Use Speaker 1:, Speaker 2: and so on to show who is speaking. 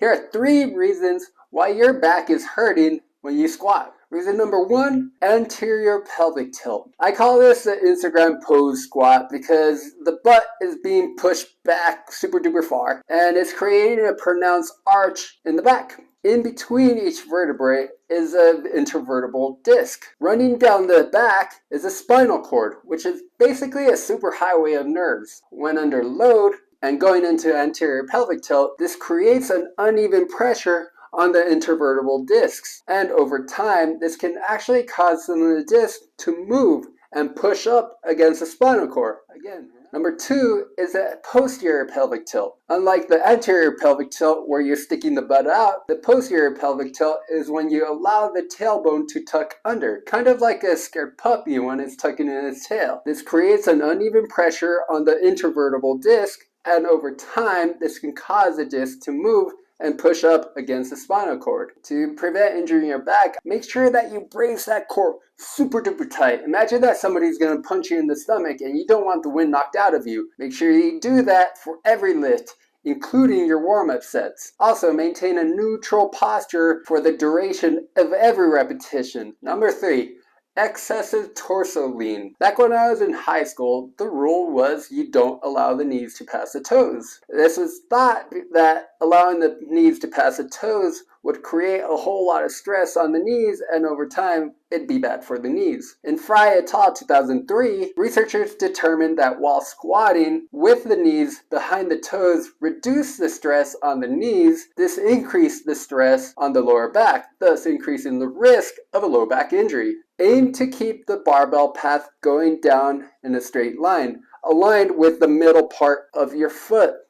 Speaker 1: Here are 3 reasons why your back is hurting when you squat. Reason number 1, anterior pelvic tilt. I call this the Instagram pose squat because the butt is being pushed back super duper far and it's creating a pronounced arch in the back. In between each vertebrae is an intervertebral disc. Running down the back is a spinal cord, which is basically a superhighway of nerves. When under load and going into anterior pelvic tilt, this creates an uneven pressure on the intervertebral discs. And over time, this can actually cause some of the discs to move and push up against the spinal cord. Again, number 2 is a posterior pelvic tilt. Unlike the anterior pelvic tilt where you're sticking the butt out, the posterior pelvic tilt is when you allow the tailbone to tuck under, kind of like a scared puppy when it's tucking in its tail. This creates an uneven pressure on the intervertebral disc, and over time, this can cause the disc to move and push up against the spinal cord. To prevent injury in your back, make sure that you brace that core super duper tight. Imagine that somebody's gonna punch you in the stomach and you don't want the wind knocked out of you. Make sure you do that for every lift, including your warm-up sets. Also, maintain a neutral posture for the duration of every repetition. Number 3, excessive torso lean. Back when I was in high school, the rule was you don't allow the knees to pass the toes. This was thought that allowing the knees to pass the toes would create a whole lot of stress on the knees, and over time, it'd be bad for the knees. In Fry et al. 2003, researchers determined that while squatting with the knees behind the toes reduced the stress on the knees, this increased the stress on the lower back, thus increasing the risk of a low back injury. Aim to keep the barbell path going down in a straight line, aligned with the middle part of your foot.